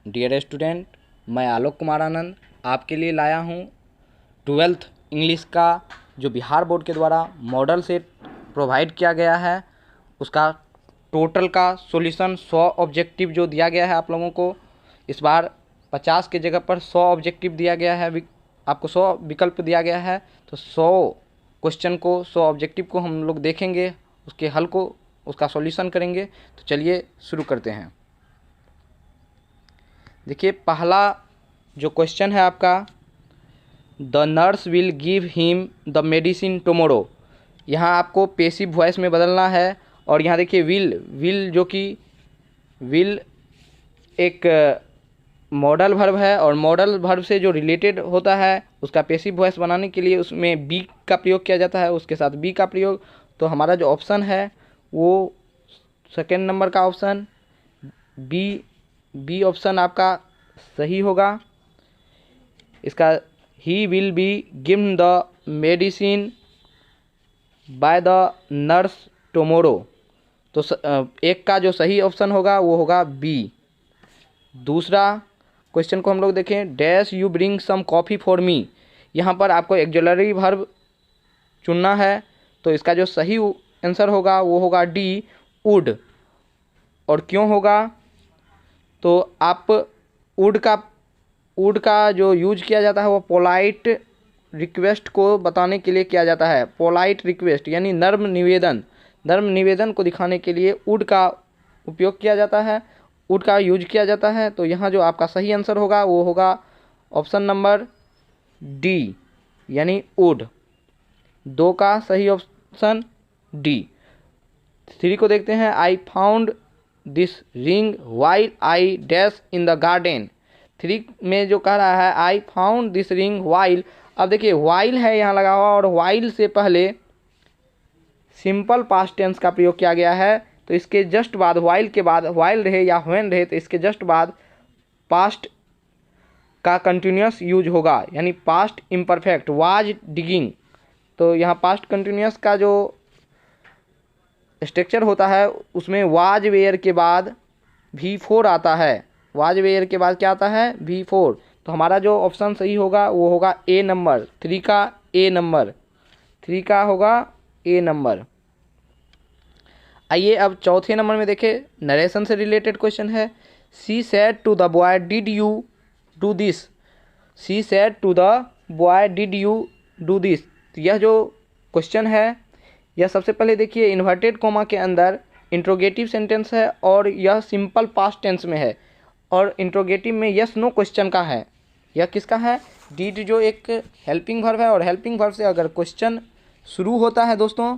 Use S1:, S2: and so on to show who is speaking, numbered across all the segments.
S1: Dear student, मैं आलोक कुमार आनंद आपके लिए लाया हूँ 12th इंग्लिश का जो बिहार बोर्ड के द्वारा मॉडल सेट प्रोवाइड किया गया है, उसका टोटल का सॉल्यूशन 100 ऑब्जेक्टिव जो दिया गया है आप लोगों को। इस बार 50 के जगह पर 100 ऑब्जेक्टिव दिया गया है, आपको 100 विकल्प दिया गया है। तो 100 क्वेश्चन को, 100 ऑब्जेक्टिव को हम लोग देखेंगे, उसके हल को, उसका सॉल्यूशन करेंगे। तो चलिए शुरू करते हैं। देखिए, पहला जो क्वेश्चन है आपका, the nurse will give him the medicine tomorrow. यहाँ आपको पेसिव वॉइस में बदलना है। और यहाँ देखिए विल जो कि विल एक मॉडल वर्ब है, और मॉडल वर्ब से जो रिलेटेड होता है उसका पेसिव वॉइस बनाने के लिए उसमें बी का प्रयोग किया जाता है, उसके साथ बी का प्रयोग। तो हमारा जो ऑप्शन है वो सेकेंड नंबर का ऑप्शन बी ऑप्शन आपका सही होगा। इसका he will be given the medicine by the nurse tomorrow. तो एक का जो सही ऑप्शन होगा वो होगा बी। दूसरा क्वेश्चन को हम लोग देखें, dash you bring some coffee for me. यहाँ पर आपको एक्जुलरी वर्ब चुनना है। तो इसका जो सही आंसर होगा वो होगा डी, वुड। और क्यों होगा, तो आप वुड का जो यूज किया जाता है वो पोलाइट रिक्वेस्ट को बताने के लिए किया जाता है। पोलाइट रिक्वेस्ट यानी नर्म निवेदन को दिखाने के लिए वुड का उपयोग किया जाता है, वुड का यूज किया जाता है। तो यहाँ जो आपका सही आंसर होगा वो होगा ऑप्शन नंबर डी यानी वुड। 2 का सही ऑप्शन डी। 3 को देखते हैं, I found this ring while I dash in the garden. 3 में जो कह रहा है I found this ring while, अब देखिए वाइल है यहाँ लगा हुआ, और वाइल से पहले सिंपल पास्ट टेंस का प्रयोग किया गया है। तो इसके जस्ट बाद, वाइल के बाद वाइल रहे या व्हेन रहे, तो इसके जस्ट बाद पास्ट का कंटिन्यूस यूज होगा, यानी पास्ट इम्परफेक्ट, वाज डिगिंग। तो यहाँ पास्ट कंटिन्यूस का जो स्ट्रक्चर होता है उसमें वाज वेयर के बाद V4 आता है। वाज वेयर के बाद क्या आता है, V4। तो हमारा जो ऑप्शन सही होगा वो होगा ए नंबर, 3 का ए नंबर, 3 का होगा ए नंबर। आइए अब चौथे नंबर में देखें, नरेशन से रिलेटेड क्वेश्चन है। She said to the boy did you do this. She said to the boy did you do this. यह जो क्वेश्चन है, यह सबसे पहले देखिए इन्वर्टेड कोमा के अंदर इंट्रोगेटिव सेंटेंस है, और यह सिंपल पास्ट टेंस में है, और इंट्रोगेटिव में यस नो क्वेश्चन का है। यह किसका है, डिड जो एक हेल्पिंग वर्ब है, और हेल्पिंग वर्ब से अगर क्वेश्चन शुरू होता है दोस्तों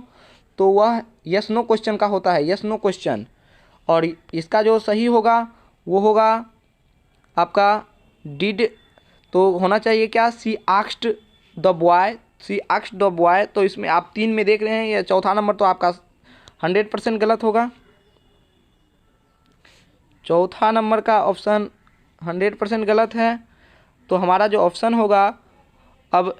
S1: तो वह यस नो क्वेश्चन का होता है, यस नो क्वेश्चन। और इसका जो सही होगा वो होगा आपका डिड, तो होना चाहिए क्या, she asked the boy, she asked the boy. तो इसमें आप 3 में देख रहे हैं, यह चौथा नंबर तो आपका 100% गलत होगा। चौथा नंबर का ऑप्शन 100% गलत है। तो हमारा जो ऑप्शन होगा अब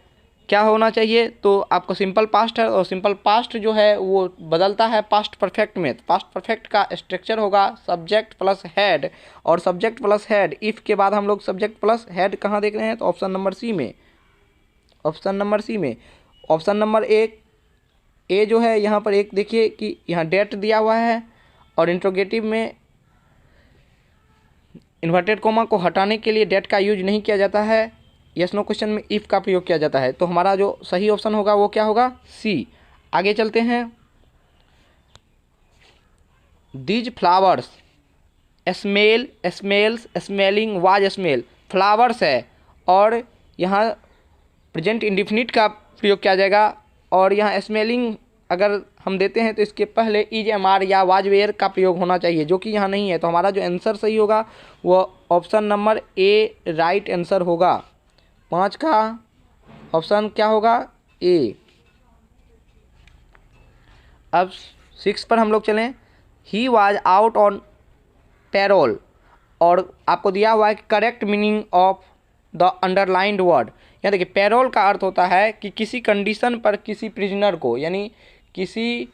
S1: क्या होना चाहिए, तो आपको सिंपल पास्ट है, और सिंपल पास्ट जो है वो बदलता है पास्ट परफेक्ट में। पास्ट परफेक्ट का स्ट्रक्चर होगा सब्जेक्ट प्लस हेड, और सब्जेक्ट प्लस हेड, इफ़ के बाद हम लोग सब्जेक्ट प्लस हेड कहाँ देख रहे हैं, तो ऑप्शन नंबर सी में, ऑप्शन नंबर सी में। ऑप्शन नंबर ए जो है, यहाँ पर एक देखिए कि यहाँ डेट दिया हुआ है, और इंट्रोगेटिव में इन्वर्टेड कोमा को हटाने के लिए डेट का यूज नहीं किया जाता है, यस नो क्वेश्चन में इफ़ का प्रयोग किया जाता है। तो हमारा जो सही ऑप्शन होगा वो क्या होगा, सी। आगे चलते हैं, these flowers smell smells smelling was smell. Flowers है, और यहाँ प्रेजेंट इंडिफिनिट का प्रयोग किया जाएगा, और यहाँ स्मेलिंग अगर हम देते हैं तो इसके पहले इज एम आर या वाज वेयर का प्रयोग होना चाहिए, जो कि यहाँ नहीं है। तो हमारा जो आंसर सही होगा वो option number A right answer होगा। 5 का ऑप्शन क्या होगा, ए। अब 6 पर हम लोग चलें, he was out on parole, और आपको दिया हुआ है कि correct meaning of the underlined word. यहाँ देखिए पैरोल का अर्थ होता है कि किसी कंडीशन पर किसी प्रिजनर को, यानी किसी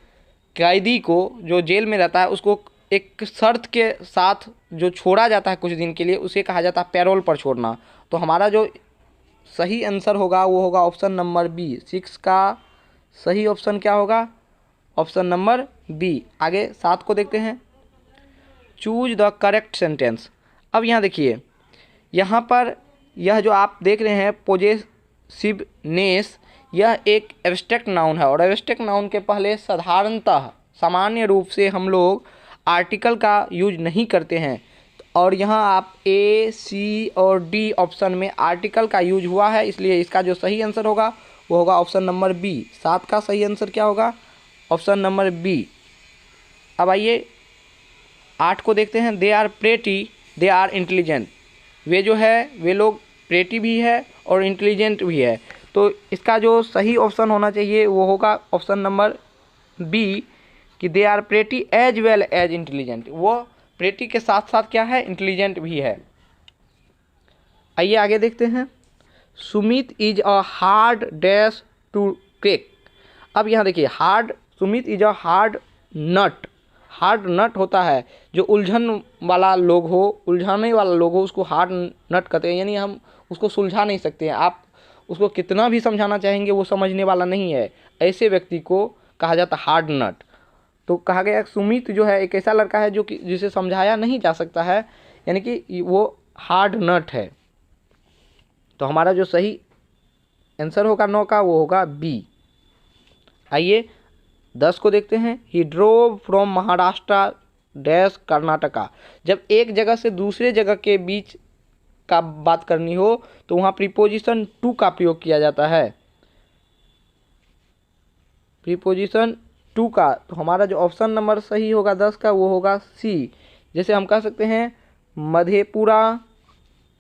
S1: कैदी को जो जेल में रहता है उसको एक शर्त के साथ जो छोड़ा जाता है कुछ दिन के लिए, उसे कहा जाता है पैरोल पर छोड़ना। तो हमारा जो सही आंसर होगा वो होगा ऑप्शन नंबर बी। 6 का सही ऑप्शन क्या होगा? Option number B. आगे 7 को देखते हैं। Choose the correct sentence. अब यहाँ देखिए, यहाँ पर यह जो आप देख रहे हैं पॉजेसिवनेस, यह एक एब्स्ट्रैक्ट नाउन है और एब्स्ट्रैक्ट नाउन के पहले साधारणतः सामान्य रूप से हम लोग आर्टिकल का यूज नहीं करते हैं। और यहाँ आप ए, सी और डी ऑप्शन में आर्टिकल का यूज हुआ है, इसलिए इसका जो सही आंसर होगा वो होगा ऑप्शन नंबर बी। 7 का सही आंसर क्या होगा? Option number B. अब आइए 8 को देखते हैं। They are pretty, they are intelligent. वे जो है वे लोग प्रेटी भी है और इंटेलिजेंट भी है। तो इसका जो सही ऑप्शन होना चाहिए वो होगा ऑप्शन नंबर बी कि they are pretty as well as intelligent. वो प्रेटी के साथ साथ क्या है? इंटेलिजेंट भी है। आइए आगे देखते हैं। Sumit is a hard dash to crack. अब यहाँ देखिए hard, Sumit is a hard nut. Hard nut होता है जो उलझन वाला लोग हो, उलझाने वाला लोग हो, उसको हार्ड नट कहते हैं। यानी हम उसको सुलझा नहीं सकते हैं। आप उसको कितना भी समझाना चाहेंगे वो समझने वाला नहीं है। ऐसे व्यक्ति को कहा जाता है हार्ड नट। तो कहा गया सुमित जो है एक ऐसा लड़का है जो कि जिसे समझाया नहीं जा सकता है, यानी कि वो हार्ड नट है। तो हमारा जो सही आंसर होगा 9 का वो होगा बी। आइए 10 को देखते हैं। He drove from Maharashtra dash Karnataka. जब एक जगह से दूसरे जगह के बीच का बात करनी हो तो वहाँ प्रीपोजिशन टू का प्रयोग किया जाता है। प्रीपोजिशन टू का, तो हमारा जो ऑप्शन नंबर सही होगा 10 का वो होगा सी। जैसे हम कह सकते हैं मधेपुरा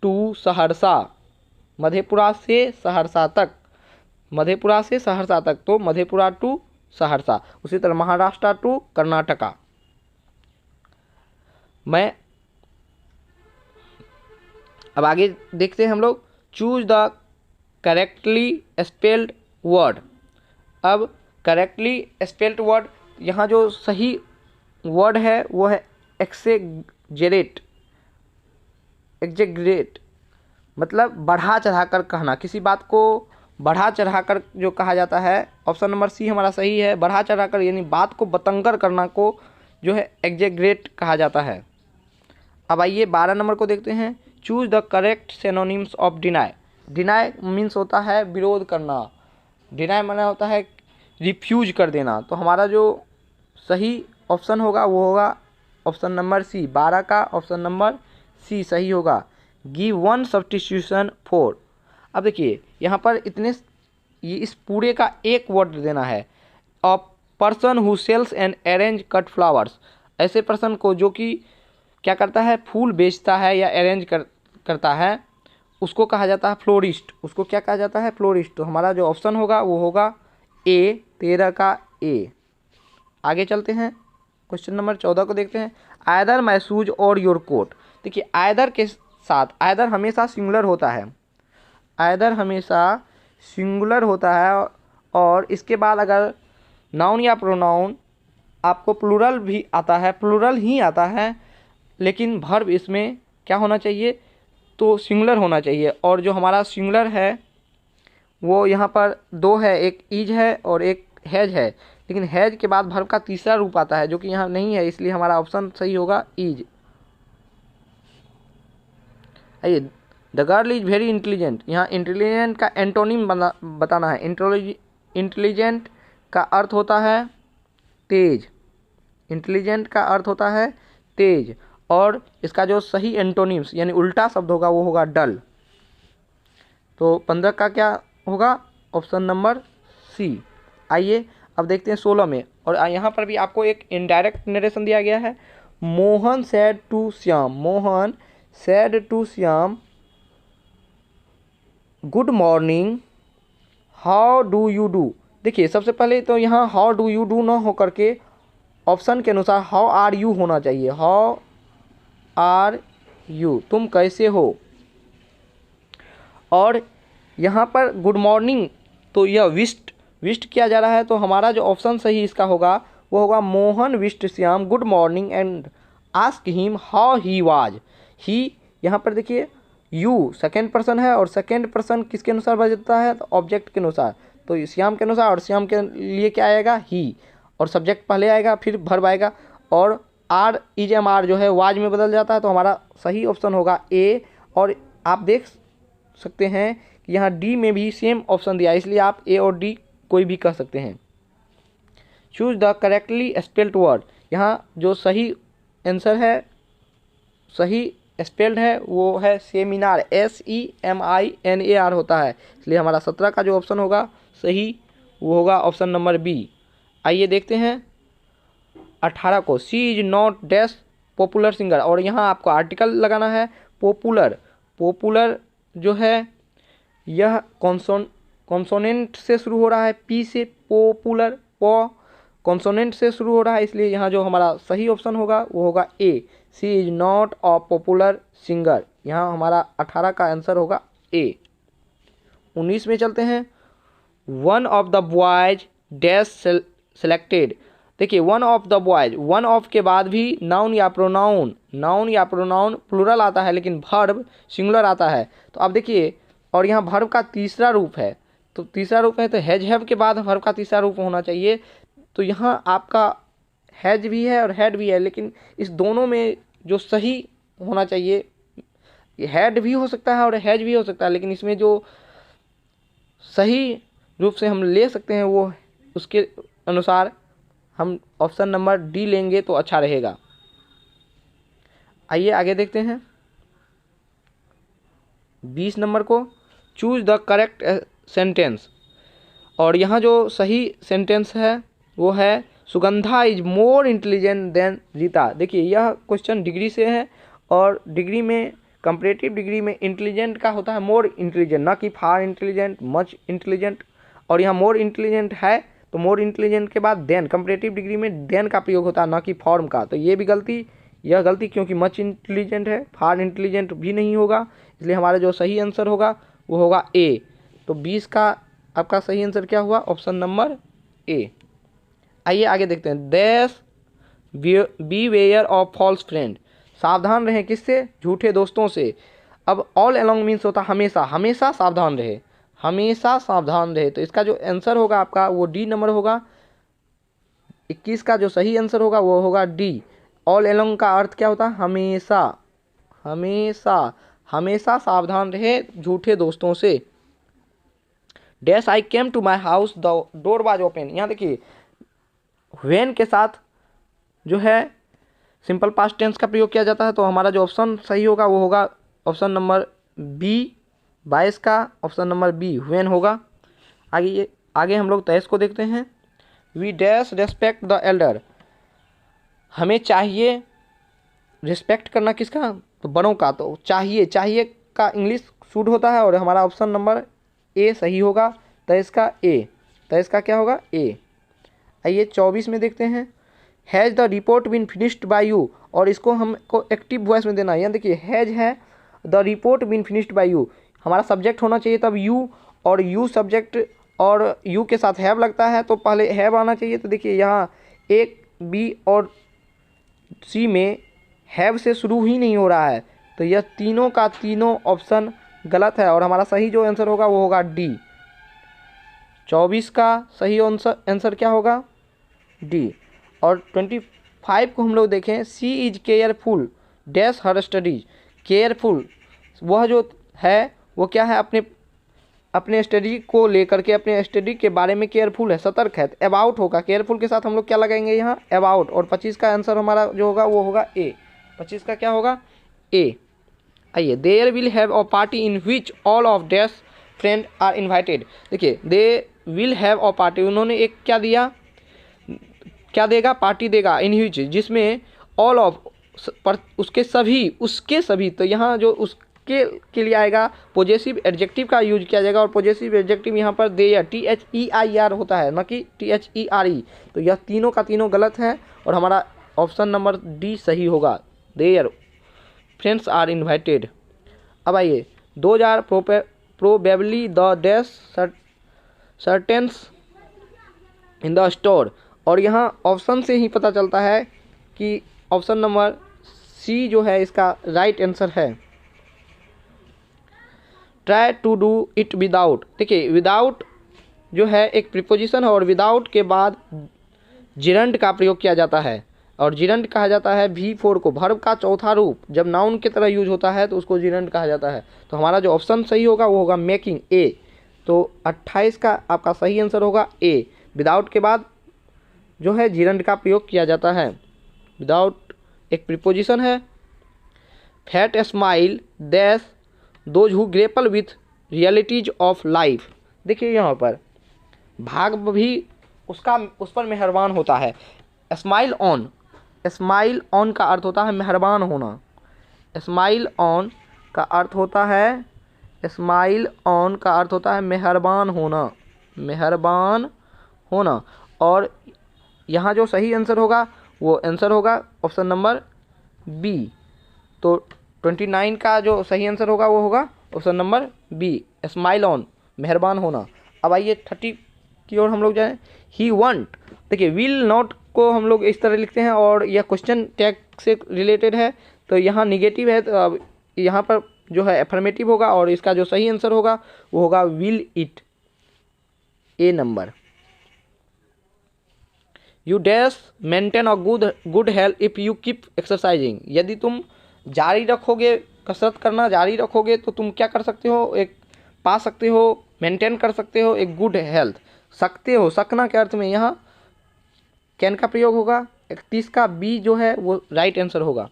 S1: टू सहरसा, मधेपुरा से सहरसा तक, मधेपुरा से सहरसा तक, तो मधेपुरा टू सहरसा। उसी तरह महाराष्ट्र टू कर्नाटका। मैं अब आगे देखते हैं हम लोग। Choose the correctly spelled word. अब करेक्टली स्पेल्ड वर्ड, यहाँ जो सही वर्ड है वो है एक्सेजरेट। एक्जेग्रेट मतलब बढ़ा चढ़ाकर कहना, किसी बात को बढ़ा चढ़ाकर जो कहा जाता है। ऑप्शन नंबर सी हमारा सही है। बढ़ा चढ़ाकर यानी बात को बतंगर करना को जो है एक्जेग्रेट कहा जाता है। अब आइए 12 नंबर को देखते हैं। Choose the correct synonyms of deny. Deny means होता है विरोध करना। डिनाई माना होता है रिफ्यूज कर देना। तो हमारा जो सही ऑप्शन होगा वो होगा ऑप्शन नंबर सी। 12 का ऑप्शन नंबर सी सही होगा। Give one substitution for. अब देखिए यहाँ पर ये इस पूरे का एक वर्ड देना है। A person who sells and arrange cut flowers. ऐसे पर्सन को जो कि क्या करता है? फूल बेचता है या अरेंज करता है, उसको कहा जाता है फ्लोरिस्ट। उसको क्या कहा जाता है? फ्लोरिस्ट। तो हमारा जो ऑप्शन होगा वो होगा ए। 13 का ए। आगे चलते हैं। क्वेश्चन नंबर 14 को देखते हैं। आइदर माई शूज और योर कोट। देखिए आइदर के साथ, आइदर हमेशा सिंगुलर होता है, आइदर हमेशा सिंगुलर होता है और इसके बाद अगर नाउन या प्रोनाउन आपको प्लूरल भी आता है, प्लूरल ही आता है, लेकिन वर्ब इसमें क्या होना चाहिए? तो सिंगुलर होना चाहिए। और जो हमारा सिंगुलर है वो यहाँ पर 2 है, एक इज है और एक हैज है। लेकिन हैज के बाद वर्ब का तीसरा रूप आता है जो कि यहाँ नहीं है, इसलिए हमारा ऑप्शन सही होगा इज। आइए the girl is very intelligent. यहाँ इंटेलिजेंट का एंटोनिम बताना है। इंटेलिजेंट का अर्थ होता है तेज। इंटेलिजेंट का अर्थ होता है तेज और इसका जो सही एंटोनिम्स यानी उल्टा शब्द होगा वो होगा डल। तो 15 का क्या होगा? Option number C. आइए अब देखते हैं 16 में। और यहाँ पर भी आपको एक इनडायरेक्ट नरेशन दिया गया है। Mohan said to Shyam. Mohan said to Shyam good morning, how do you do. देखिए सबसे पहले तो यहाँ हाउ डू यू डू ना हो करके ऑप्शन के अनुसार हाउ आर यू होना चाहिए। हाउ आर यू, तुम कैसे हो। और यहाँ पर गुड मॉर्निंग तो यह विश्ड किया जा रहा है। तो हमारा जो ऑप्शन सही इसका होगा वो होगा Mohan wished Shyam good morning and ask him how he was. ही यहाँ पर देखिए यू सेकेंड पर्सन है और सेकेंड पर्सन किसके अनुसार बदलता है, तो ऑब्जेक्ट के अनुसार। तो श्याम के अनुसार, और श्याम के लिए क्या आएगा, ही, और सब्जेक्ट पहले आएगा फिर वर्ब आएगा, और आर इज एम आर जो है वाज में बदल जाता है। तो हमारा सही ऑप्शन होगा ए। और आप देख सकते हैं कि यहाँ डी में भी सेम ऑप्शन दिया है, इसलिए आप ए और डी कोई भी कह सकते हैं। Choose the correctly spelled word, यहाँ जो सही आंसर है, सही स्पेल्ड है वो है सेमिनार, SEMINAR होता है, इसलिए हमारा 17 का जो ऑप्शन होगा सही वो होगा ऑप्शन नंबर बी। आइए देखते हैं 18 को। She is not dash popular singer, और यहाँ आपको आर्टिकल लगाना है पॉपुलर। पॉपुलर जो है यह कॉन्सोनेंट से शुरू हो रहा है, पी से, पॉपुलर कॉन्सोनेंट से शुरू हो रहा है, इसलिए यहाँ जो हमारा सही ऑप्शन होगा वो होगा A. She is not a popular singer, यहाँ हमारा 18 का आंसर होगा ए। 19 में चलते हैं। One of the boys dash selected, देखिए one of the boys, one of के बाद भी नाउन या प्रोनाउन, नाउन या प्रोनाउन प्लूरल आता है लेकिन वर्ब सिंगुलर आता है। तो अब देखिए, और यहाँ वर्ब का तीसरा रूप है, तो तीसरा रूप है तो हैज हैव के बाद वर्ब का तीसरा रूप होना चाहिए। तो यहाँ आपका हैज भी है और हैड भी है, लेकिन इस दोनों में जो सही होना चाहिए, हैड भी हो सकता है और हैज भी हो सकता है, लेकिन इसमें जो सही रूप से हम ले सकते हैं वो उसके अनुसार हम ऑप्शन नंबर डी लेंगे तो अच्छा रहेगा। आइए आगे देखते हैं 20 नंबर को। चूज द करेक्ट सेंटेंस, और यहाँ जो सही सेंटेंस है वो है Sugandha is more intelligent then Rita. देखिए यह क्वेश्चन डिग्री से है, और डिग्री में, कंपैरेटिव डिग्री में इंटेलिजेंट का होता है मोर इंटेलिजेंट, ना कि फार इंटेलिजेंट, मच इंटेलिजेंट। और यहाँ मोर इंटेलिजेंट है तो मोर इंटेलिजेंट के बाद देन, कंपैरेटिव डिग्री में देन का प्रयोग होता है ना कि फॉर्म का। तो ये भी गलती, यह गलती, क्योंकि मच इंटेलिजेंट है, फार इंटेलिजेंट भी नहीं होगा, इसलिए हमारा जो सही आंसर होगा वो होगा ए। तो 20 का आपका सही आंसर क्या हुआ, ऑप्शन नंबर ए। आइए आगे देखते हैं। Dash beware of false friend, सावधान रहें किससे, झूठे दोस्तों से। अब ऑल अलोंग मीन्स होता हमेशा, हमेशा सावधान रहे, हमेशा सावधान रहे। तो इसका जो आंसर होगा आपका वो डी नंबर होगा। 21 का जो सही आंसर होगा वो होगा डी। ऑल अलोंग का अर्थ क्या होता है, हमेशा, हमेशा, हमेशा सावधान रहे झूठे दोस्तों से। Dash I came to my house the door was open, यहाँ देखिए व्हेन के साथ जो है सिंपल पास्ट टेंस का प्रयोग किया जाता है, तो हमारा जो ऑप्शन सही होगा वो होगा ऑप्शन नंबर बी। 22 का ऑप्शन नंबर बी व्हेन होगा। आगे हम लोग 23 को देखते हैं। We dash respect the elder, हमें चाहिए रिस्पेक्ट करना किसका, तो बड़ों का। तो चाहिए, चाहिए का इंग्लिश शुड होता है, और हमारा ऑप्शन नंबर ए सही होगा। 23 का ए, 23 का क्या होगा, ए। आइए 24 में देखते हैं। Has the report been finished by you, और इसको हमको एक्टिव वॉइस में देना है। यहाँ देखिए हैज़ है, the report been finished by you, हमारा सब्जेक्ट होना चाहिए तब यू, और यू सब्जेक्ट, और यू के साथ हैव लगता है तो पहले हैव आना चाहिए। तो देखिए यहाँ एक, बी और सी में हैव से शुरू ही नहीं हो रहा है, तो यह तीनों का तीनों ऑप्शन गलत है, और हमारा सही जो आंसर होगा वो होगा डी। 24 का सही आंसर क्या होगा, डी। और 25 को हम लोग देखें। She is careful dash her studies, careful वह जो है वो क्या है, अपने स्टडी को लेकर के, अपने स्टडी के बारे में केयरफुल है, सतर्क है। अबाउट होगा, केयरफुल के साथ हम लोग क्या लगाएंगे यहाँ, अबाउट। और 25 का आंसर हमारा जो होगा वो होगा ए। 25 का क्या होगा, ए। आइए there will have a party in which all of dash friend are invited. देखिए they will have a party, उन्होंने एक क्या दिया, क्या देगा, पार्टी देगा, इन विच जिसमें ऑल ऑफ उसके सभी। तो यहाँ जो उसके के लिए आएगा पॉजेसिव एडजेक्टिव का यूज किया जाएगा, और पॉजेसिव एडजेक्टिव यहाँ पर देयर, THEIR होता है ना कि THERE। तो यह तीनों का तीनों गलत है, और हमारा ऑप्शन नंबर डी सही होगा, देयर फ्रेंड्स आर इन्वाइटेड। अब आइए 2000 probably the dash certains in the store, और यहाँ ऑप्शन से ही पता चलता है कि ऑप्शन नंबर सी जो है इसका राइट आंसर है। Try to do it without, देखिए विदाउट जो है एक प्रीपोजिशन है और विदाउट के बाद जिरंड का प्रयोग किया जाता है और जिरंड कहा जाता है V4 को। वर्ब का चौथा रूप जब नाउन की तरह यूज होता है तो उसको जिरंड कहा जाता है। तो हमारा जो ऑप्शन सही होगा वो होगा मेकिंग, ए। तो 28 का आपका सही आंसर होगा ए। विदाउट के बाद जो है जिरंड का प्रयोग किया जाता है। विदाउट एक प्रीपोजिशन है। Fat smile dash those who grapple with realities of life, देखिए यहाँ पर भाग भी उसका उस पर मेहरबान होता है। स्माइल ऑन, स्माइल ऑन का अर्थ होता है मेहरबान होना। स्माइल ऑन का अर्थ होता है, स्माइल ऑन का अर्थ होता है मेहरबान होना, मेहरबान होना। और यहाँ जो सही आंसर होगा वो आंसर होगा ऑप्शन नंबर बी। तो 29 का जो सही आंसर होगा वो होगा option number B, smile on, मेहरबान होना। अब आइए 30 की ओर हम लोग जाएं। ही वांट, देखिए विल नॉट को हम लोग इस तरह लिखते हैं और यह क्वेश्चन टैग से रिलेटेड है तो यहाँ निगेटिव है, तो अब यहाँ पर जो है एफर्मेटिव होगा और इसका जो सही आंसर होगा वो होगा will it, A number. You dash maintain a good health if you keep exercising, यदि तुम जारी रखोगे, कसरत करना जारी रखोगे तो तुम क्या कर सकते हो, एक पा सकते हो, मेंटेन कर सकते हो एक गुड हेल्थ। सकते हो, सकना के अर्थ में यहाँ कैन का प्रयोग होगा। 31 का बी जो है वो राइट आंसर होगा।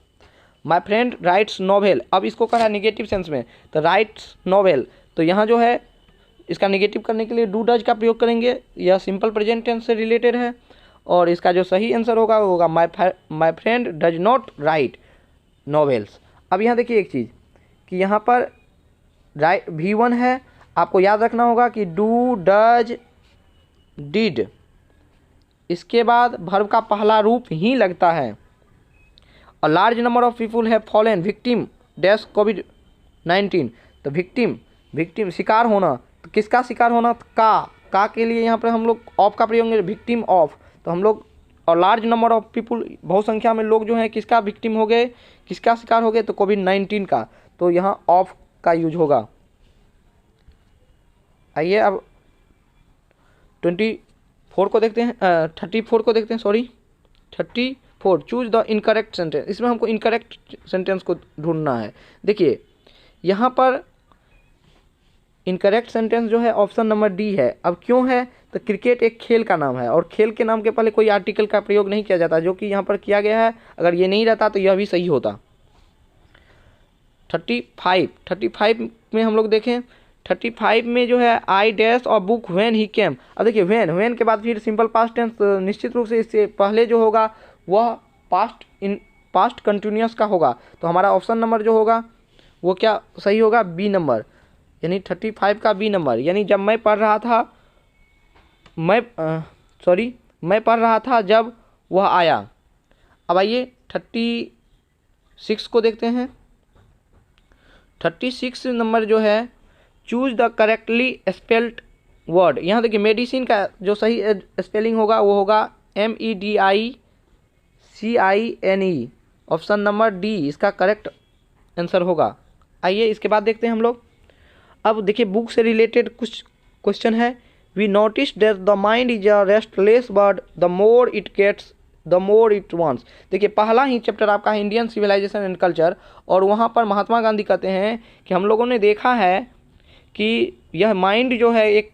S1: माय फ्रेंड राइट्स नॉवेल, अब इसको कहा निगेटिव सेंस में, तो राइट्स नॉवेल, तो यहाँ जो है इसका निगेटिव करने के लिए डू डज का प्रयोग करेंगे। यह सिंपल प्रेजेंट टेंस से रिलेटेड है और इसका जो सही आंसर होगा वो होगा my friend does not right novels. अब यहाँ देखिए एक चीज़ कि यहाँ पर राइट V1 है, आपको याद रखना होगा कि डू डज डिड, इसके बाद वर्ब का पहला रूप ही लगता है। A large number of people have fallen victim dash कोविड-19, तो विक्टिम शिकार होना, तो किसका शिकार होना, तो का के लिए यहाँ पर हम लोग ऑफ का प्रयोग करेंगे, विक्टिम ऑफ। तो हम लोग और लार्ज नंबर ऑफ पीपुल, बहुत संख्या में लोग जो हैं किसका विक्टिम हो गए, किसका शिकार हो गए, तो कोविड-19 का, तो यहाँ ऑफ का यूज होगा। आइए अब 24 को देखते हैं, 34 को देखते हैं, sorry 34। Choose the incorrect sentence, इसमें हमको इनकरेक्ट सेंटेंस को ढूंढना है। देखिए यहाँ पर इनकरेक्ट सेंटेंस जो है ऑप्शन नंबर डी है। अब क्यों है, तो क्रिकेट एक खेल का नाम है और खेल के नाम के पहले कोई आर्टिकल का प्रयोग नहीं किया जाता, जो कि यहाँ पर किया गया है। अगर ये नहीं रहता तो यह भी सही होता। 35 में हम लोग देखें, 35 में जो है आई डैश और बुक व्हेन ही केम। अब देखिए व्हेन के बाद फिर सिंपल पास्ट टेंस, तो निश्चित रूप से इससे पहले जो होगा वह पास्ट कंटिन्यूअस का होगा। तो हमारा ऑप्शन नंबर जो होगा वो क्या सही होगा, बी नंबर, यानी 35 का बी नंबर। यानी जब मैं पढ़ रहा था, मैं पढ़ रहा था जब वह आया। अब आइए 36 को देखते हैं। 36 नंबर जो है choose the correctly spelled word. यहाँ देखिए मेडिसिन का जो सही स्पेलिंग होगा वो होगा MEDICINE, ऑप्शन नंबर डी इसका करेक्ट आंसर होगा। आइए इसके बाद देखते हैं हम लोग। अब देखिए बुक से रिलेटेड कुछ क्वेश्चन है। We notice that the mind is a restless bird, the more it gets the more it wants. देखिए पहला ही चैप्टर आपका है इंडियन सिविलाइजेशन एंड कल्चर, और वहाँ पर महात्मा गांधी कहते हैं कि हम लोगों ने देखा है कि यह माइंड जो है एक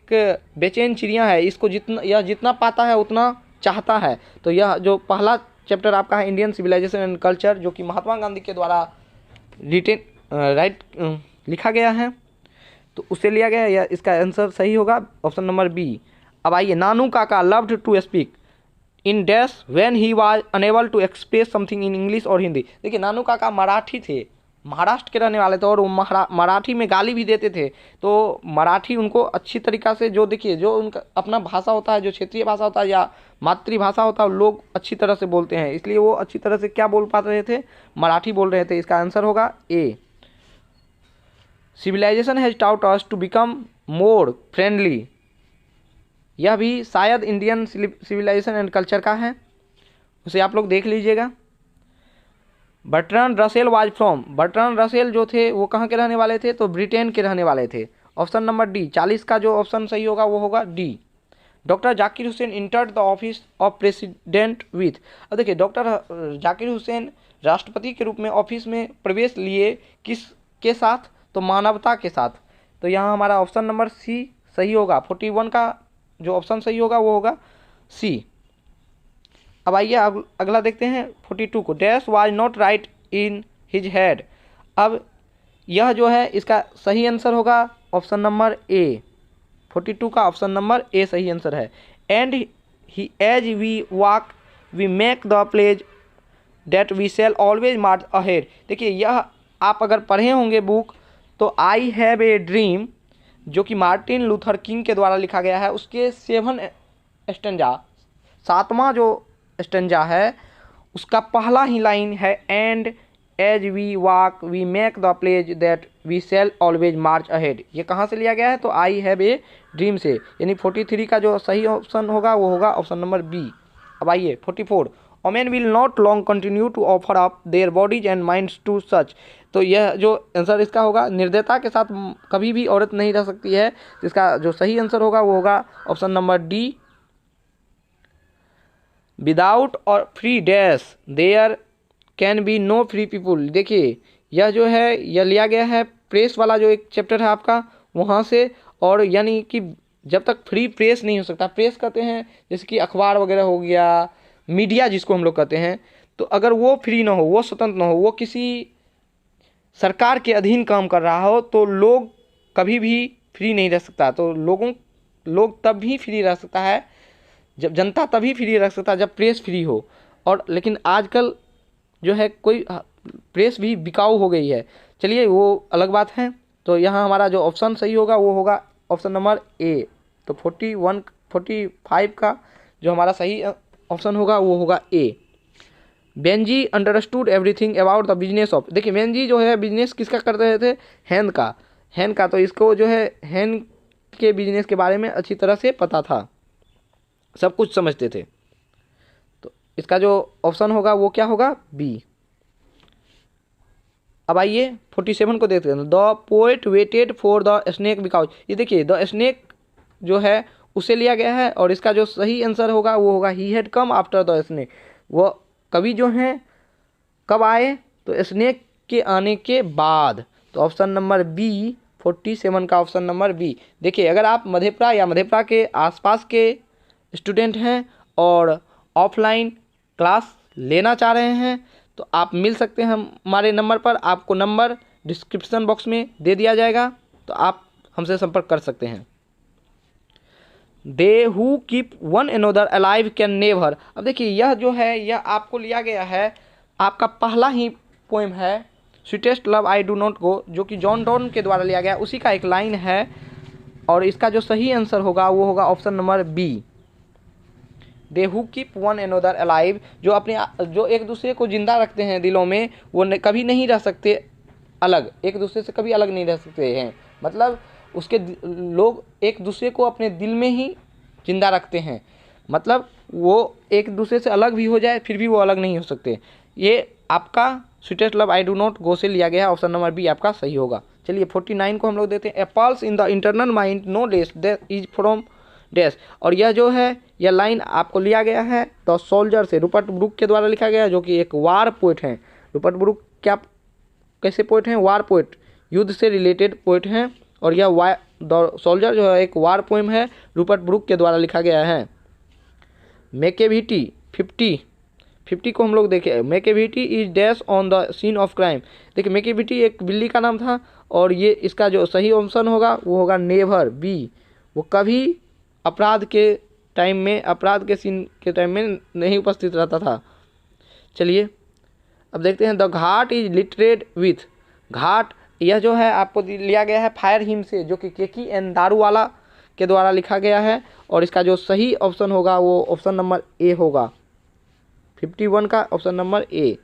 S1: बेचैन चिड़िया है, इसको जितना पाता है उतना चाहता है। तो यह जो पहला चैप्टर आपका है इंडियन सिविलाइजेशन एंड कल्चर, जो कि महात्मा गांधी के द्वारा लिखा गया है, तो उससे लिया गया है। इसका आंसर सही होगा ऑप्शन नंबर बी। अब आइए Nanu Kaka loved to speak in dash when he was unable to express something in English और हिंदी। देखिए नानू काका मराठी थे, महाराष्ट्र के रहने वाले थे और वो मराठी में गाली भी देते थे। तो मराठी उनको अच्छी तरीक़ा से जो उनका अपना भाषा होता है, जो क्षेत्रीय भाषा होता है या मातृभाषा होता है, लोग अच्छी तरह से बोलते हैं, इसलिए वो अच्छी तरह से क्या बोल पा रहे थे, मराठी बोल रहे थे। इसका आंसर होगा A. Civilisation has taught us to become more friendly, यह भी शायद इंडियन सिविलाइजेशन एंड कल्चर का है, उसे आप लोग देख लीजिएगा। Bertrand Russell was from, Bertrand Russell जो थे वो कहाँ के रहने वाले थे, तो ब्रिटेन के रहने वाले थे। ऑप्शन नंबर डी, 40 का जो ऑप्शन सही होगा वो होगा D. Doctor Zakir Hussain entered the office of president with, अब देखिए डॉक्टर जाकिर हुसैन राष्ट्रपति के रूप में ऑफिस में प्रवेश लिए किस के साथ, तो मानवता के साथ। तो यहाँ हमारा ऑप्शन नंबर सी सही होगा। 41 का जो ऑप्शन सही होगा वो होगा सी। अब आइए अगला देखते हैं 42 को। Dash was not right in his head, अब यह जो है इसका सही आंसर होगा ऑप्शन नंबर ए। 42 का ऑप्शन नंबर ए सही आंसर है। And he as we walk we make the pledge that we shall always march ahead, देखिए यह आप अगर पढ़े होंगे बुक तो आई हैव ए ड्रीम जो कि मार्टिन लूथर किंग के द्वारा लिखा गया है, उसके 7 स्टेंजा, 7वां जो स्टेंजा है उसका पहला ही लाइन है and as we walk we make the pledge that we shall always march ahead. ये कहाँ से लिया गया है, तो आई हैव ए ड्रीम से, यानी 43 का जो सही ऑप्शन होगा वो होगा ऑप्शन नंबर बी। अब आइए 44, women will not long continue to offer up their bodies and minds to such, तो यह जो आंसर इसका होगा निर्दयता के साथ कभी भी औरत नहीं रह सकती है। तो इसका जो सही आंसर होगा वो होगा ऑप्शन नंबर डी। विदाउट और free dash there can be no free people, देखिए यह जो है यह लिया गया है प्रेस वाला जो एक चैप्टर है आपका वहाँ से, और यानी कि जब तक फ्री प्रेस नहीं हो सकता, प्रेस कहते हैं जैसे कि अखबार वगैरह हो गया, मीडिया जिसको हम लोग कहते हैं, तो अगर वो फ्री ना हो, वो स्वतंत्र ना हो, वो किसी सरकार के अधीन काम कर रहा हो, तो लोग कभी भी फ्री नहीं रह सकता। तो लोग तब भी फ्री रह सकता है जब जनता, तभी फ्री रह सकता है जब प्रेस फ्री हो। और लेकिन आजकल जो है कोई प्रेस भी बिकाऊ हो गई है, चलिए वो अलग बात है। तो यहाँ हमारा जो ऑप्शन सही होगा वो होगा ऑप्शन नंबर ए। तो 45 का जो हमारा सही ऑप्शन होगा वो होगा A. Benji understood everything about the business of, देखिए बेंजी जो है बिजनेस किसका कर रहे थे, हैन का, तो इसको जो है हैन के बिजनेस के बारे में अच्छी तरह से पता था, सब कुछ समझते थे। तो इसका जो ऑप्शन होगा वो क्या होगा, बी। अब आइए 47 को देखते हैं। The poet waited for the snake because, ये देखिए द स्नेक जो है उसे लिया गया है, और इसका जो सही आंसर होगा वो होगा he had come after the snake, वो कवि जो हैं कब आए, तो स्नेक के आने के बाद। तो ऑप्शन नंबर बी 47 का ऑप्शन नंबर बी। देखिए अगर आप मधेपुरा या मधेपुरा के आसपास के स्टूडेंट हैं और ऑफलाइन क्लास लेना चाह रहे हैं तो आप मिल सकते हैं हमारे नंबर पर, आपको नंबर डिस्क्रिप्शन बॉक्स में दे दिया जाएगा, तो आप हमसे संपर्क कर सकते हैं। They who keep one another alive can never, अब देखिए यह जो है यह आपको लिया गया है, आपका पहला ही पोएम है sweetest love I do not go, जो कि जॉन डॉन के द्वारा लिया गया, उसी का एक लाइन है, और इसका जो सही आंसर होगा वो होगा option number B. They who keep one another alive, जो एक दूसरे को जिंदा रखते हैं दिलों में, वो कभी नहीं रह सकते अलग, एक दूसरे से कभी अलग नहीं रह सकते हैं, मतलब उसके लोग एक दूसरे को अपने दिल में ही जिंदा रखते हैं, मतलब वो एक दूसरे से अलग भी हो जाए फिर भी वो अलग नहीं हो सकते। ये आपका sweetest love I do not go से लिया गया, ऑप्शन नंबर बी आपका सही होगा। चलिए 49 को हम लोग देते हैं। A pulse in the internal mind no less that is from dash, और यह जो है यह लाइन आपको लिया गया है द सोल्जर से, रूपर्ट ब्रूक के द्वारा लिखा गया है, जो कि एक वार पोएट हैं। रूपर्ट ब्रूक क्या कैसे पोएट हैं, वार पोएट, युद्ध से रिलेटेड पोएट हैं, और यह द सोल्जर जो है एक वार पोएम है, रूपर्ट ब्रूक के द्वारा लिखा गया है। मैकेविटी 50 को हम लोग देखें। Macavity is dash on the scene of crime, देखिए मैकेविटी एक बिल्ली का नाम था, और ये इसका जो सही ऑप्शन होगा वो होगा नेवर, बी। वो कभी अपराध के टाइम में, अपराध के सीन के टाइम में नहीं उपस्थित रहता था। चलिए अब देखते हैं। द घाट इज लिटरेड विथ, घाट यह जो है आपको लिया गया है फायर हिम से, जो कि केकी एंड दारूवाला के द्वारा लिखा गया है, और इसका जो सही ऑप्शन होगा वो ऑप्शन नंबर ए होगा, 51 का ऑप्शन नंबर ए।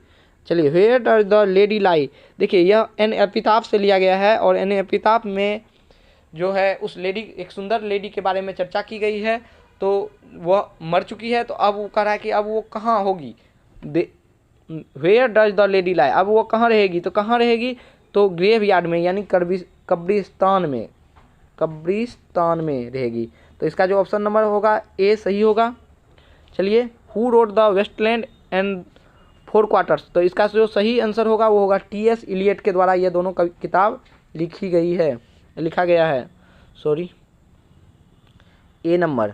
S1: चलिए वेयर डज द लेडी लाई, देखिए यह एन एपिताफ से लिया गया है, और एन एपिताफ में जो है उस लेडी, एक सुंदर लेडी के बारे में चर्चा की गई है, तो वह मर चुकी है, तो अब वो कह रहा है कि अब वो कहाँ होगी, वेयर डज द लेडी लाई, अब वो कहाँ रहेगी, तो कहाँ रहेगी, तो ग्रेव यार्ड में यानी कब्रिस्तान में रहेगी। तो इसका जो ऑप्शन नंबर होगा ए सही होगा। चलिए, who road the wasteland and 4 quarters, तो इसका जो सही आंसर होगा वो होगा टी.एस. इलियट के द्वारा ये दोनों किताब लिखा गया है। सॉरी, ए नंबर।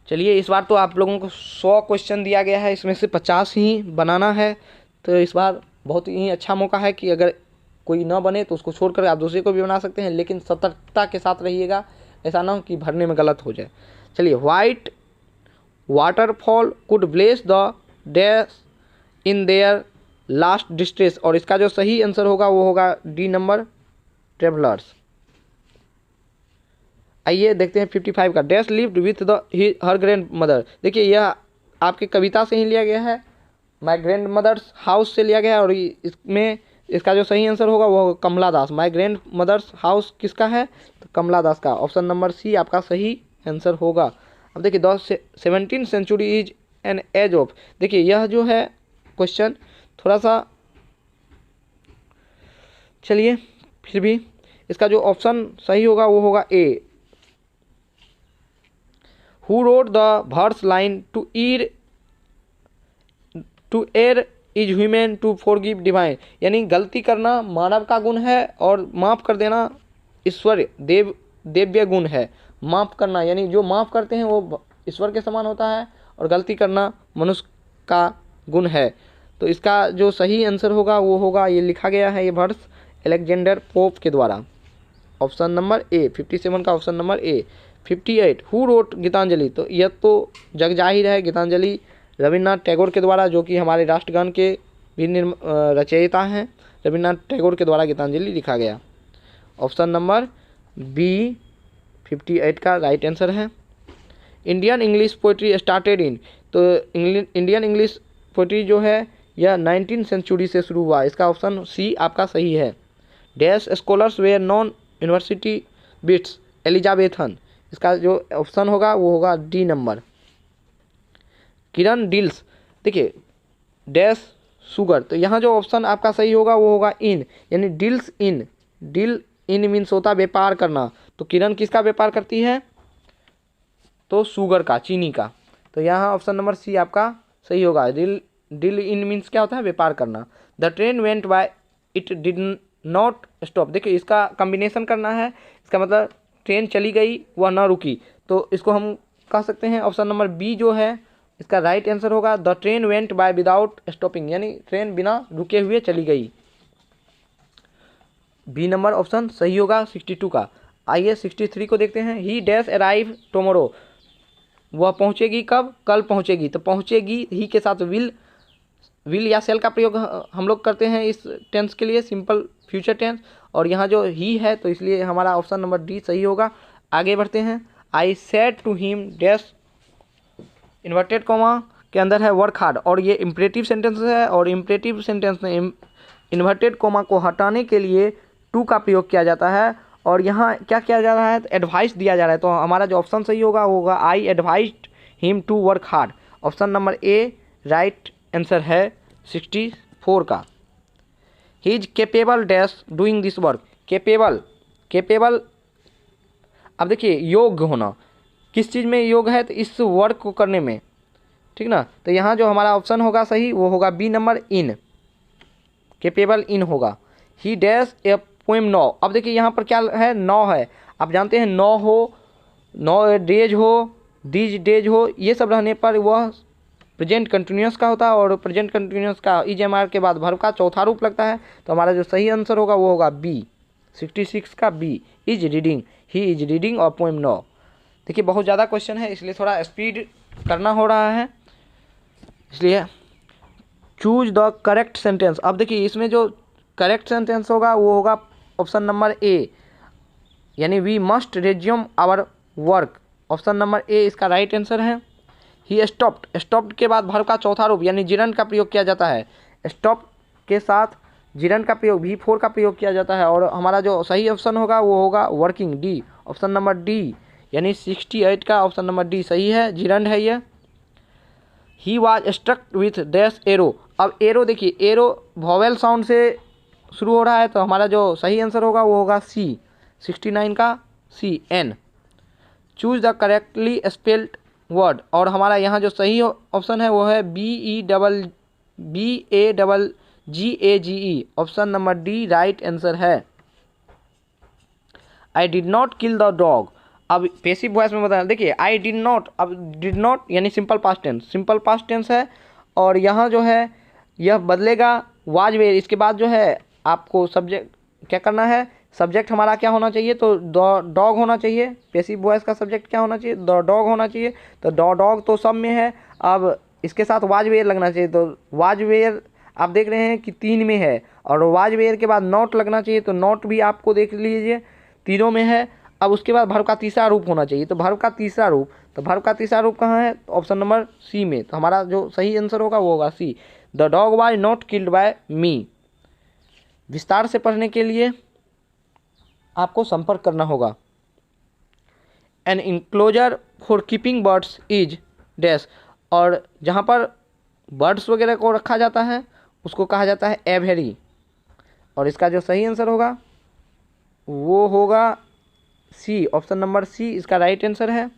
S1: चलिए, इस बार तो आप लोगों को 100 क्वेश्चन दिया गया है, इसमें से 50 ही बनाना है। तो इस बार बहुत ही अच्छा मौका है कि अगर कोई ना बने तो उसको छोड़कर आप दूसरे को भी बना सकते हैं, लेकिन सतर्कता के साथ रहिएगा, ऐसा ना हो कि भरने में गलत हो जाए। चलिए, white waterfall could bless the dash in their last distress, और इसका जो सही आंसर होगा वो होगा डी नंबर, ट्रेवलर्स। आइए देखते हैं 55 का, dash lived with the her grand mother. देखिए, यह आपकी कविता से ही लिया गया है, माई ग्रैंड मदर्स हाउस से लिया गया है, और इसमें इसका जो सही आंसर होगा वो कमला दास। माई ग्रैंड मदर्स हाउस किसका है, तो कमला दास का। ऑप्शन नंबर सी आपका सही आंसर होगा। अब देखिए, 17th century is an age of, देखिए यह जो है क्वेश्चन थोड़ा सा, चलिए फिर भी इसका जो ऑप्शन सही होगा वो होगा A, who road the verse line to err is human to forgive divine, यानी गलती करना मानव का गुण है और माफ़ कर देना ईश्वर देव्य गुण है। माफ़ करना यानी जो माफ़ करते हैं वो ईश्वर के समान होता है, और गलती करना मनुष्य का गुण है। तो इसका जो सही आंसर होगा वो होगा, ये लिखा गया है ये वर्स अलेक्जेंडर पोप के द्वारा। ऑप्शन नंबर ए, 57 का option number A. 58, who wrote Gitanjali, तो यह तो जग जाहिर है, गीतांजलि रविन्द्रनाथ टैगोर के द्वारा, जो कि हमारे राष्ट्रगान के भी रचयिता हैं, रविन्द्रनाथ टैगोर के द्वारा गीतांजलि लिखा गया। ऑप्शन नंबर बी 58 का राइट आंसर है। Indian English poetry started in, तो इंडियन इंग्लिश पोइट्री जो है यह 19th सेंचुरी से शुरू हुआ, इसका ऑप्शन सी आपका सही है। Dash scholars were known university wits Elizabethan, इसका जो ऑप्शन होगा वो होगा डी नंबर। किरण डील्स, देखिए डैश सुगर, तो यहाँ जो ऑप्शन आपका सही होगा वो होगा इन, यानी deals in, deal in means होता व्यापार करना, तो किरण किसका व्यापार करती है, तो शुगर का, चीनी का। तो यहाँ ऑप्शन नंबर सी आपका सही होगा। डील इन मीन्स क्या होता है, व्यापार करना। The train went by it did not stop, देखिए इसका कॉम्बिनेशन करना है, इसका मतलब ट्रेन चली गई वह न रुकी, तो इसको हम कह सकते हैं ऑप्शन नंबर बी जो है इसका राइट आंसर होगा। The train went by without stopping, यानी ट्रेन बिना रुके हुए चली गई, बी नंबर ऑप्शन सही होगा 62 का। आइए 63 को देखते हैं। ही डैश अराइव टुमारो, वह पहुंचेगी कब, कल पहुंचेगी, तो पहुंचेगी ही के साथ विल या सेल का प्रयोग हम लोग करते हैं इस टेंस के लिए, सिंपल फ्यूचर टेंस, और यहाँ जो ही है तो इसलिए हमारा ऑप्शन नंबर डी सही होगा। आगे बढ़ते हैं। I said to him dash, inverted comma के अंदर है वर्क हार्ड, और ये इम्परेटिव सेंटेंस है, और इम्परेटिव सेंटेंस में इन्वर्टेड कॉमा को हटाने के लिए टू का प्रयोग किया जाता है, और यहाँ क्या किया जा रहा है, तो एडवाइस दिया जा रहा है। तो हमारा जो ऑप्शन सही होगा वो होगा I advised him to work hard. Option number A right answer है 64 का। He is capable dash doing this work, capable, अब देखिए योग्य होना, किस चीज़ में योग है, तो इस वर्क को करने में, ठीक ना। तो यहाँ जो हमारा ऑप्शन होगा सही वो होगा बी नंबर इन, केपेबल इन होगा। ही डैश ए पोएम नौ, अब देखिए यहाँ पर क्या है, नौ है, आप जानते हैं नौ हो, नौ डेज हो, दीज डेज हो, ये सब रहने पर वह प्रेजेंट कंटिन्यूस का होता है, और प्रेजेंट कंटिन्यूस का इज एम आर के बाद वर्ब का चौथा रूप लगता है। तो हमारा जो सही आंसर होगा वो होगा बी 66 का B, is reading, he is reading और पोएम नौ। देखिए बहुत ज़्यादा क्वेश्चन है इसलिए थोड़ा स्पीड करना हो रहा है, इसलिए चूज द करेक्ट सेंटेंस। अब देखिए इसमें जो करेक्ट सेंटेंस होगा वो होगा ऑप्शन नंबर ए, यानी we must resume our work, option number A इसका राइट आंसर है। ही स्टॉप्ड के बाद वर्ब का चौथा रूप यानी जिरन का प्रयोग किया जाता है, स्टॉप के साथ जिरन का प्रयोग V4 का प्रयोग किया जाता है, और हमारा जो सही ऑप्शन होगा वो होगा working, D, option number D, यानी 68 का ऑप्शन नंबर डी सही है, जिरंड है ये। He was struck with dash arrow, अब एरो देखिए, एरो वॉवेल साउंड से शुरू हो रहा है, तो हमारा जो सही आंसर होगा वो होगा सी, 69 का सी, एन। Choose the correctly spelled word, और हमारा यहाँ जो सही ऑप्शन है वो है BAGE, option number D right answer है। I did not kill the dog, अब पैसिव वॉइस में बताना, देखिए आई डिड नॉट, अब डिड नॉट यानी simple past tense, simple past tense है, और यहाँ जो है यह बदलेगा वाज वेयर। इसके बाद जो है आपको सब्जेक्ट क्या करना है, सब्जेक्ट हमारा क्या होना चाहिए, तो डॉग होना चाहिए। पैसिव वॉइस का सब्जेक्ट क्या होना चाहिए, द डॉग होना चाहिए, तो डॉग तो सब में है। अब इसके साथ वाज वेयर लगना चाहिए, तो वाज वेयर आप देख रहे हैं कि 3 में है, और वाज वेयर के बाद नॉट लगना चाहिए, तो नॉट भी आपको देख लीजिए तीनों में है। अब उसके बाद भर्व का तीसरा रूप होना चाहिए, तो भर्व का तीसरा रूप, तो भर्व का तीसरा रूप कहाँ है, तो ऑप्शन नंबर सी में। तो हमारा जो सही आंसर होगा वो होगा C, the dog was not killed by me. विस्तार से पढ़ने के लिए आपको संपर्क करना होगा। An enclosure for keeping birds is dash, और जहाँ पर बर्ड्स वगैरह को रखा जाता है उसको कहा जाता है एवेरी, और इसका जो सही आंसर होगा वो होगा सी, ऑप्शन नंबर सी इसका राइट आंसर है।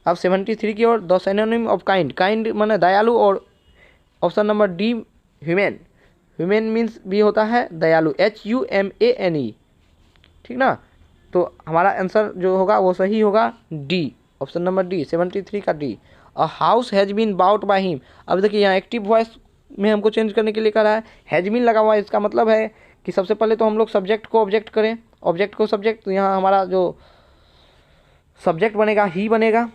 S1: अब 73 की ओर, the synonym of kind, kind माने दयालु, और option number D human, human means भी होता है दयालु, HUMANE, ठीक ना। तो हमारा आंसर जो होगा वो सही होगा डी, ऑप्शन नंबर डी, 73 का D. A house has been bought by him, अब देखिए यहाँ एक्टिव वॉइस में हमको चेंज करने के लिए कह रहा है, हैज बीन लगा हुआ है, इसका मतलब है कि सबसे पहले तो हम लोग सब्जेक्ट को ऑब्जेक्ट करें, ऑब्जेक्ट को सब्जेक्ट, तो यहाँ हमारा जो सब्जेक्ट बनेगा ही बनेगा,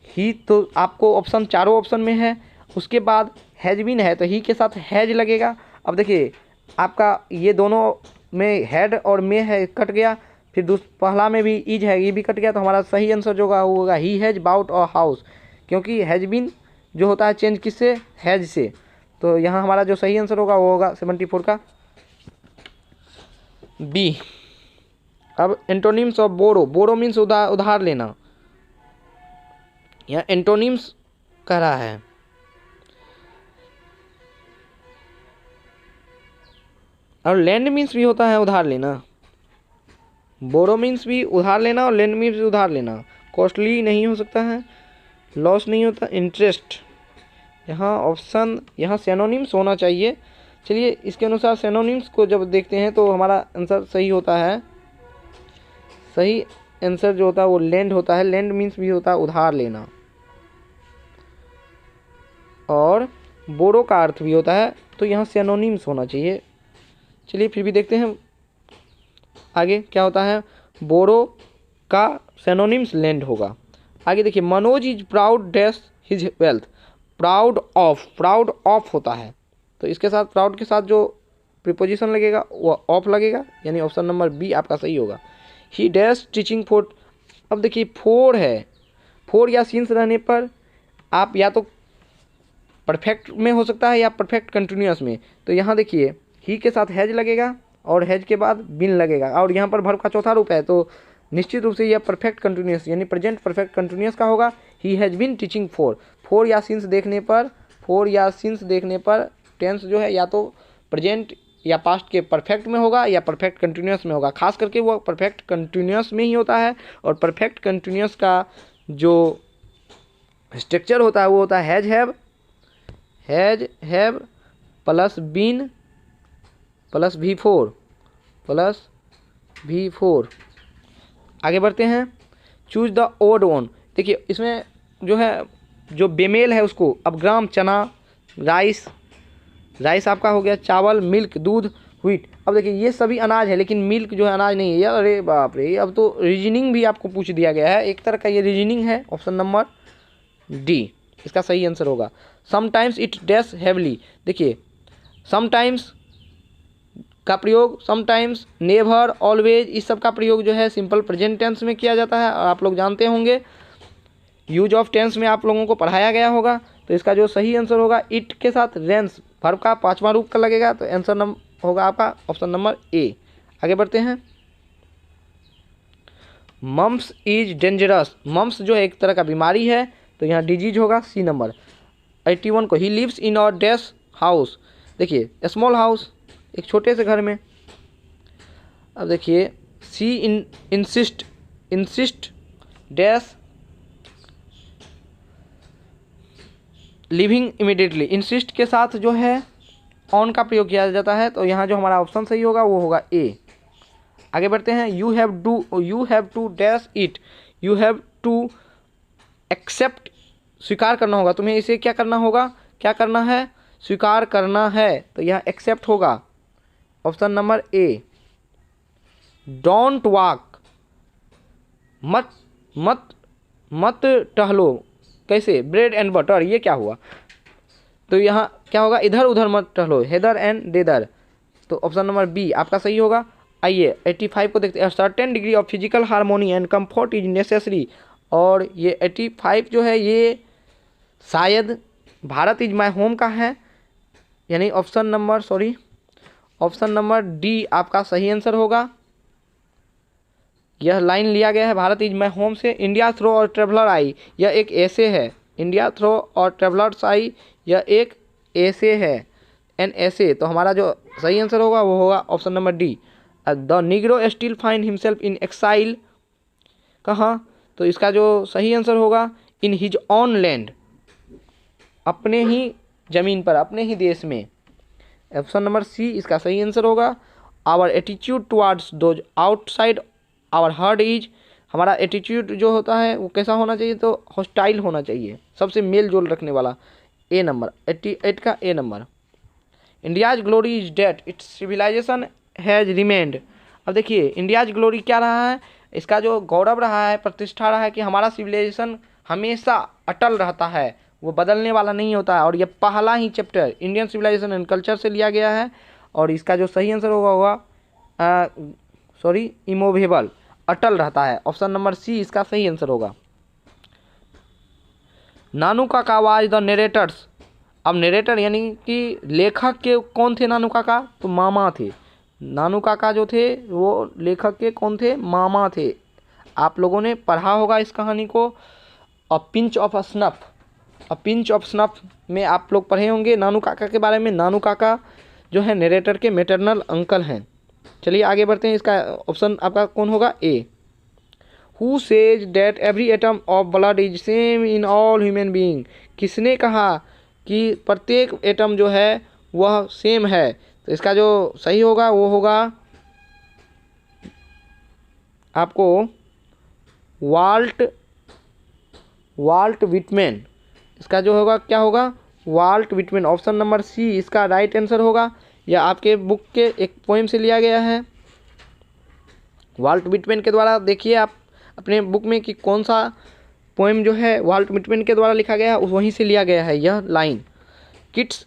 S1: ही तो आपको ऑप्शन चारों ऑप्शन में है। उसके बाद हैज बीन है तो ही के साथ हैज लगेगा। अब देखिए आपका ये दोनों में हेड और में है कट गया, फिर पहला में भी इज है ये भी कट गया, तो हमारा सही आंसर जो होगा वो होगा he has bought a house, क्योंकि हैज बीन जो होता है चेंज किससे, हैज से। तो यहाँ हमारा जो सही आंसर होगा वो होगा 74 का बी। अब antonyms of borrow, borrow means उधार लेना, यहाँ एंटोनिम्स कह रहा है। और लैंड मीन्स भी होता है उधार लेना, बोरो मीन्स भी उधार लेना और लैंड मीन्स भी उधार लेना। कॉस्टली नहीं हो सकता है, लॉस नहीं होता, इंटरेस्ट, यहाँ ऑप्शन यहाँ सिनोनिम्स होना चाहिए। चलिए इसके अनुसार सिनोनिम्स को जब देखते हैं तो हमारा आंसर सही होता है, सही आंसर जो होता है वो लैंड होता है, लैंड मीन्स भी होता है उधार लेना, और बोरो का अर्थ भी होता है, तो यहाँ सिनोनिम्स होना चाहिए। चलिए फिर भी देखते हैं आगे क्या होता है, बोरो का सिनोनिम्स लैंड होगा। आगे देखिए, Manoj is proud dash his wealth, proud of होता है, तो इसके साथ प्राउड के साथ जो प्रीपोजिशन लगेगा वो ऑफ लगेगा, यानी ऑप्शन नंबर बी आपका सही होगा। ही डैश टीचिंग फॉर, अब देखिए फोर है, फोर या सिंस रहने पर आप या तो परफेक्ट में हो सकता है या परफेक्ट कंटिन्यूअस में, तो यहाँ देखिए ही के साथ हैज लगेगा और हैज के बाद बिन लगेगा, और यहाँ पर वर्ब का चौथा रूप है, तो निश्चित रूप से यह परफेक्ट कंटिन्यूअस यानी प्रेजेंट परफेक्ट कंटिन्यूअस का होगा। He has been teaching for या सिंस देखने पर टेंस जो है या तो प्रेजेंट या पास्ट के परफेक्ट में होगा या परफेक्ट कंटिन्यूअस में होगा, खास करके वो परफेक्ट कंटिन्यूअस में ही होता है। और परफेक्ट कंटिन्यूअस का जो स्ट्रक्चर होता है वो होता है has have plus been plus V4। आगे बढ़ते हैं, चूज द ओड वन, देखिए इसमें जो है जो बेमेल है उसको, अब ग्राम चना, राइस आपका हो गया, चावल, मिल्क दूध, व्हीट। अब देखिए ये सभी अनाज है लेकिन मिल्क जो है अनाज नहीं है यार, अरे बाप रे, अब तो रीजनिंग भी आपको पूछ दिया गया है, एक तरह का ये रीजनिंग है। ऑप्शन नंबर डी इसका सही आंसर होगा। समटाइम्स इट डैश हैवली, देखिए समटाइम्स का प्रयोग, समटाइम्स, नेवर, ऑलवेज, इस सब का प्रयोग जो है सिंपल प्रेजेंट टेंस में किया जाता है, और आप लोग जानते होंगे यूज ऑफ टेंस में आप लोगों को पढ़ाया गया होगा। तो इसका जो सही आंसर होगा इट के साथ रेंस वर्ब का पांचवा रूप का लगेगा, तो आंसर होगा आपका ऑप्शन नंबर ए। आगे बढ़ते हैं, मम्स इज डेंजरस, मम्स जो है एक तरह का बीमारी है, तो यहाँ डिजीज होगा सी नंबर। 81 को, ही लिव्स इन और डैश हाउस, देखिए स्मॉल हाउस, एक छोटे से घर में। अब देखिए she insist, insist dash living immediately, insist के साथ जो है ऑन का प्रयोग किया जाता है, तो यहाँ जो हमारा ऑप्शन सही होगा वो होगा ए। आगे बढ़ते हैं, you have to dash it, you have to accept, स्वीकार करना होगा तुम्हें, इसे क्या करना होगा, क्या करना है, स्वीकार करना है, तो यह एक्सेप्ट होगा, option number A. Don't walk, मत मत मत टहलो, कैसे, ब्रेड एंड बटर, ये क्या हुआ, तो यहाँ क्या होगा, इधर उधर मत टहलो, हेदर एंड डेदर, तो ऑप्शन नंबर बी आपका सही होगा। आइए 85 को देखते हैं, certain degree of physical harmony and comfort is necessary, और ये 85 जो है ये शायद भारत इज माई होम का है, यानी ऑप्शन नंबर डी आपका सही आंसर होगा। यह लाइन लिया गया है भारत इज माई होम से। इंडिया थ्रो और ट्रेवलर आई, यह एक ऐसे है, इंडिया थ्रो और ट्रेवलर्स आई, यह एक ऐसे है, एन ऐसे, तो हमारा जो सही आंसर होगा वो होगा option number D. The negro still find himself in exile, कहाँ, तो इसका जो सही आंसर होगा इन हिज ऑन लैंड, अपने ही जमीन पर, अपने ही देश में, ऑप्शन नंबर सी इसका सही आंसर होगा। Our attitude towards those outside our herd is, हमारा एटीट्यूड जो होता है वो कैसा होना चाहिए, तो हॉस्टाइल होना चाहिए, सबसे मेल जोल रखने वाला, ए नंबर, 88 का A number. India's glory is that its civilisation has remained, अब देखिए इंडियाज ग्लोरी क्या रहा है, इसका जो गौरव रहा है, प्रतिष्ठा रहा है कि हमारा सिविलाइजेशन हमेशा अटल रहता है, वो बदलने वाला नहीं होता है, और ये पहला ही chapter Indian civilisation and culture से लिया गया है, और इसका जो सही आंसर होगा इमोवेबल, अटल रहता है, ऑप्शन नंबर सी इसका सही आंसर होगा। नानू काका वाज द नरेटर्स, अब नरेटर यानी कि लेखक के कौन थे नानू काका, तो मामा थे, नानू काका जो थे वो लेखक के कौन थे, मामा थे। आप लोगों ने पढ़ा होगा इस कहानी को, a pinch of snuff, a pinch of snuff में आप लोग पढ़े होंगे नानू काका के बारे में। नानू काका जो है नरेटर के मैटरनल अंकल हैं। चलिए आगे बढ़ते हैं, इसका ऑप्शन आपका कौन होगा, A. Who says that every atom of blood is same in all human being, किसने कहा कि प्रत्येक एटम जो है वह सेम है, तो इसका जो सही होगा वो होगा आपको वाल्ट विटमैन, इसका जो होगा क्या होगा, Walt Whitman, option number C इसका राइट आंसर होगा। यह आपके बुक के एक पोएम से लिया गया है, वाल्ट विटमैन के द्वारा, देखिए आप अपने बुक में कि कौन सा पोएम जो है वाल्ट विटमैन के द्वारा लिखा गया है, वहीं से लिया गया है यह लाइन। किट्स,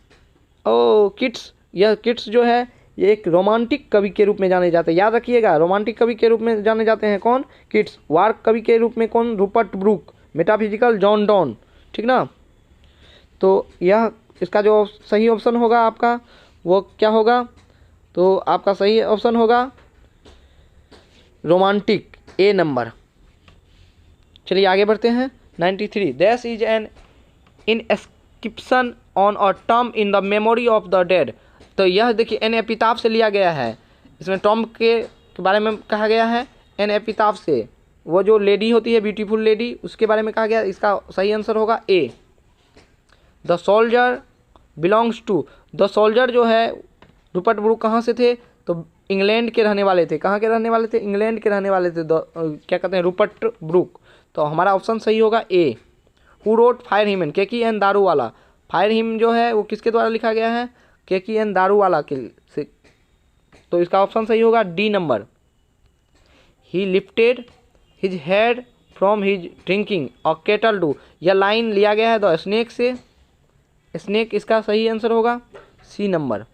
S1: यह किट्स जो है ये एक रोमांटिक कवि के रूप में जाने जाते हैं, याद रखिएगा, रोमांटिक कवि के रूप में जाने जाते हैं कौन, किट्स। वार कवि के रूप में कौन, Rupert Brooke. Metaphysical John Donne, ठीक ना। तो यह इसका जो सही ऑप्शन होगा आपका वो क्या होगा, तो आपका सही ऑप्शन होगा रोमांटिक, ए नंबर। चलिए आगे बढ़ते हैं, 93 this is an inscription on a tomb in the memory of the dead, तो यह देखिए एन एपिताफ से लिया गया है, इसमें टॉम्ब के बारे में कहा गया है, एन एपिताफ से, वो जो लेडी होती है ब्यूटीफुल लेडी उसके बारे में कहा गया, इसका सही आंसर होगा A. The soldier belongs to, the soldier जो है रूपर्ट ब्रूक कहाँ से थे, तो इंग्लैंड के रहने वाले थे, कहाँ के रहने वाले थे, इंग्लैंड के रहने वाले थे, क्या कहते हैं, रूपर्ट ब्रूक, तो हमारा ऑप्शन सही होगा A. Who wrote fire hymn, Keki N Daruwalla, fire hymn जो है वो किसके द्वारा लिखा गया है, केकी एन दारूवाला के से, तो इसका ऑप्शन सही होगा D number. He lifted his head from his drinking a kettle do, यह लाइन लिया गया है द स्नेक से, स्नेक इसका सही आंसर होगा सी नंबर,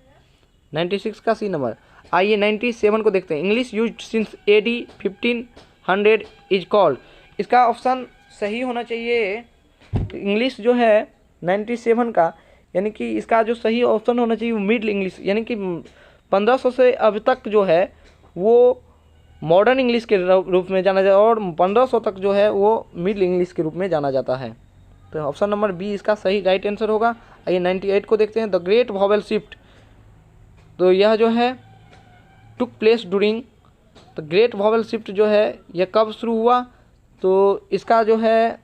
S1: 96 का सी नंबर। आइए 97 को देखते हैं, English used since AD 1500 is called, इसका ऑप्शन सही होना चाहिए, इंग्लिश जो है 97 का, यानी कि इसका जो सही ऑप्शन होना चाहिए वो मिडिल इंग्लिश, यानी कि 1500 से अब तक जो है वो मॉडर्न इंग्लिश के रूप में जाना जाता है, और 1500 तक जो है वो मिडिल इंग्लिश के रूप में जाना जाता है। तो ऑप्शन नंबर बी इसका सही राइट आंसर होगा। आइए 98 को देखते हैं। द ग्रेट वॉवेल शिफ्ट, तो यह जो है टुक प्लेस ड्यूरिंग, तो ग्रेट वॉवेल शिफ्ट जो है यह कब शुरू हुआ, तो इसका जो है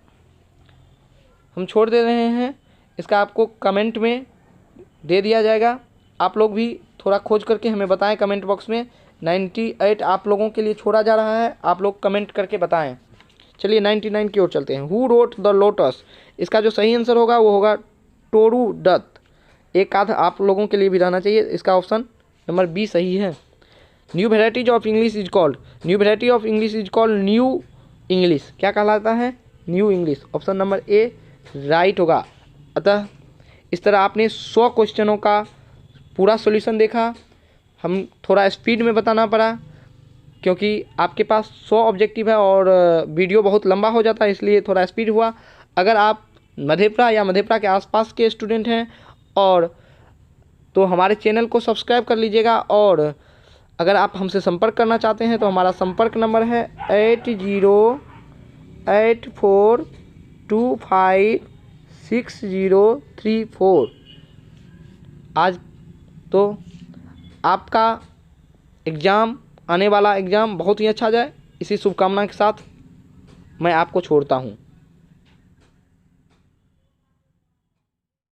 S1: हम छोड़ दे रहे हैं, इसका आपको कमेंट में दे दिया जाएगा। आप लोग भी थोड़ा खोज करके हमें बताएं कमेंट बॉक्स में। 98 आप लोगों के लिए छोड़ा जा रहा है, आप लोग कमेंट करके बताएं। चलिए 99 की ओर चलते हैं। हु रोट द लोटस, इसका जो सही आंसर होगा वो होगा टोरू दत्त। एक आध आप लोगों के लिए भी रहना चाहिए, इसका ऑप्शन नंबर बी सही है। New varieties of English is called, new variety of English is called new English, क्या कहलाता है, new English. Option number A right होगा। अतः इस तरह आपने 100 क्वेश्चनों का पूरा सॉल्यूशन देखा। हम थोड़ा स्पीड में बताना पड़ा क्योंकि आपके पास 100 ऑब्जेक्टिव है और वीडियो बहुत लंबा हो जाता है, इसलिए थोड़ा स्पीड हुआ। अगर आप मधेपुरा या मधेपुरा के आसपास के स्टूडेंट हैं और तो हमारे चैनल को सब्सक्राइब कर लीजिएगा। और अगर आप हमसे संपर्क करना चाहते हैं तो हमारा संपर्क नंबर है 8084256034। आज तो आपका एग्ज़ाम, आने वाला एग्ज़ाम बहुत ही अच्छा जाए, इसी शुभकामना के साथ मैं आपको छोड़ता हूँ।